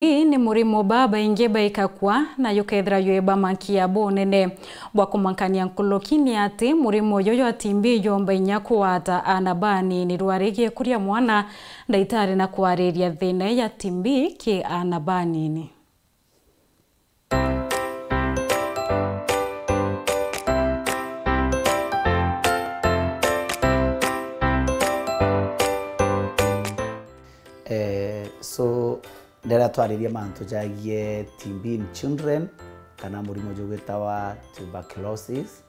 Hii ni murimo baba ingeba ikakwa na yukethra yoeba mankia bonene wakumankania nkulokini ati murimo yoyo atimbi yomba inyakuwata anabani ni rwaregie kuria mwana ndaitari na kuareria thina ya timbi ki anabani ni so ndera twariria mantu jagie TB in children kana murimo jogetawa tuberculosis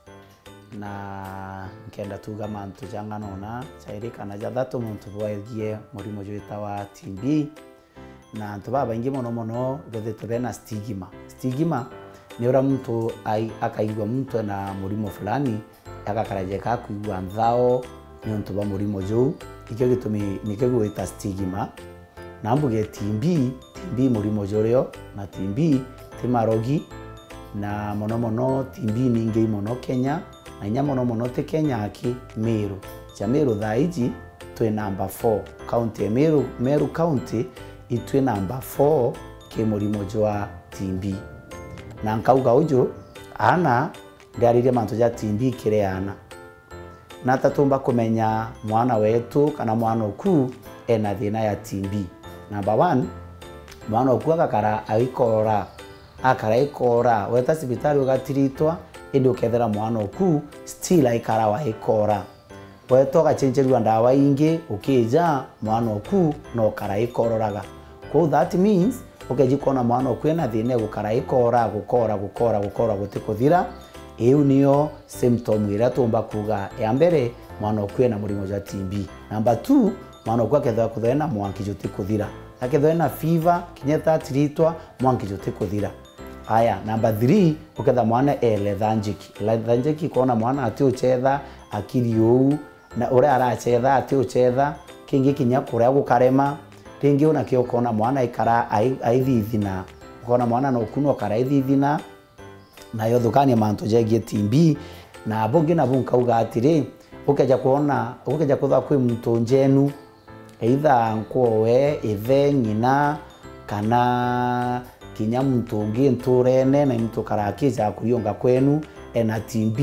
na nkenda tuga mantu janganona chairi kana jathatu muntu bwagie murimo jogetawa TB na antu baba ingi mono gothe na stigma ni ura muntu akaigwa muntu na murimo fulani akakarajeka kuigwa nthao ni muntu ba murimo jo ikyo gitumi nikegwita stigma nambuge TB murimo joreo na TB timarogi na mono TB ningi mono Kenya na nya mono te Kenya aki Meru cha Meru thaiji twe number 4 county Meru county itwe number 4 ke murimo jwa TB na nkauga ujo ana ndarire mantu ja TB kireana na tatumba kumenya mwana wetu kana mwana oku ena thina ya TB. Number 1, mwana oku akara ikora weta sibitari ugatiritwa indi ukethera mwana oku still aikara wa ikora weto gachenjerwa ndawa ingi ukija mwana oku no kara ikororaga so that means ukejikona mwana oku ena thina gukara ikora gukora gutikuthira iyo niyo symptom ira tumba kuga ya mbere mwana oku ena murimo ja TB. Number 2, mwana oku akethera kuthena mwanki juti kuthira akethena fever kinyeta tiritwa mwanki juti kuthira. Haya, number 3, uketha mwana lethargic kona mwana ati uchetha akiri ou na ure arachetha ati uchetha kingi kinya kuria gukarema ringi una kio kona mwana ikara aithithina kona mwana no kuno kara aithithina na yothukania mantu jegie TB na bungi na bunka uga atiri ukeja kutha kwi muntu njenu either nkowe ithe ngina kana kinya muntu ungi nturene na mtu karakija kurionga kwenu ena TB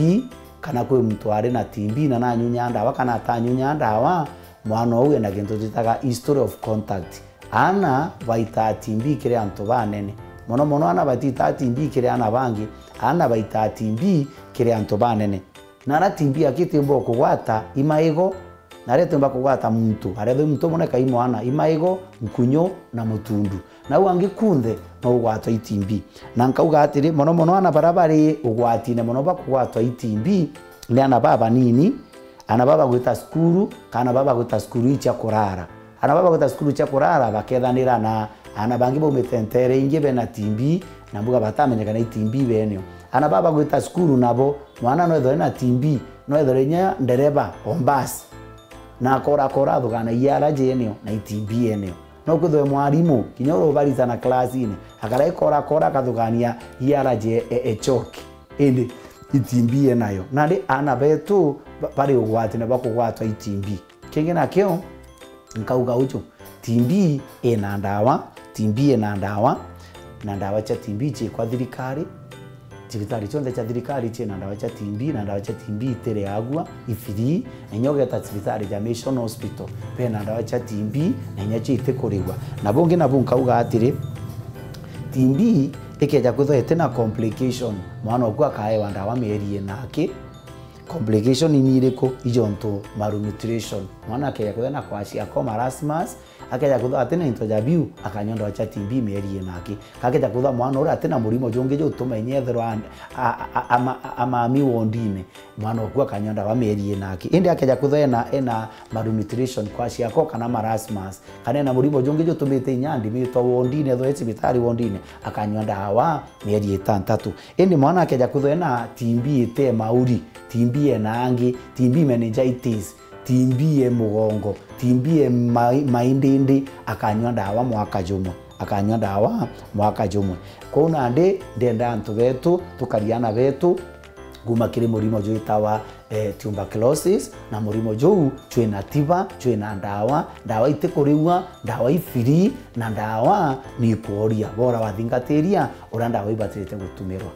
kana kwi muntu ari na TB na nanyunya ndawa kana atanyunya ndawa mwana uyu ena kintu jitaga history of contact ana baita TB kire antu banene mono ana baita TB kire ana bangi ana baita TB kire antu banene na na TB akitimbo kugwata imaigo na retemba kugwata muntu arethe muntu moneka imwana imaigo mkunyo na mutundu na wangi kunthe no ugwatwa TB na nkauga atiri mono ana barabari ugwatine mono bakugwatwa TB ni ana baba nini ana baba gwita skuru kana baba gwita skuru icha kurara ana baba gwita skuru icha kurara bakethanira na ana bangi bo metentere ingi bena TB na mbuga batamenyeka na TB benyo ana baba gwita skuru nabo mwana no ethore na TB no ethore nya ndereba ombasi na kora thugana yara jenio na TB enio no kuthwe mwarimu kinyoro barisa na class ine akara kora kathugania yara je echoki indi TB enayo nandi ana betu bari ugwati na bakugwatwa TB kingi nakyo nkauga ucho TB ena ndawa na ndawa cha TB che kwa thirikari chibitari chonde cha thirikari chena ndawa cha TB na ndawa cha TB tere agwa ifiri enyoge ta chibitari ja Mission Hospital pena ndawa cha TB na nyachi itekorigwa na bonge na bunka uga atire TB ikeja kuthete na complication mwana oku akaewa ndawa meri nake complication iniriko ijonto malnutrition mwana akeja kuthena kwashi akoma marasmus akeja kutha atena into jabiu akanyonda cha TB meri nake kakeja kutha mwana ora atena murimo jonge jo tumenyetherwa ama wondine mwana oku akanyonda wa meri nake indi akeja kutha ena malnutrition kwashi akoka na marasmus kana na murimo jonge jo tumete nyandi mito wondine tho echibitari wondine akanyonda hawa meri 3 indi mwana akeja kutha ena TB ite mauri TB enangi TB meningitis TB mugongo TB maindindi akanywa ndawa mwaka jumwe kuna ndi ndenda antu betu tukariana betu guma kiri murimo jo itawa tuberculosis na murimo jo twina tiba twina ndawa itikuriwa ndawa ifiri na ndawa ni kuoria bora wathingateria ura ndawa ibatirite gutumirwa.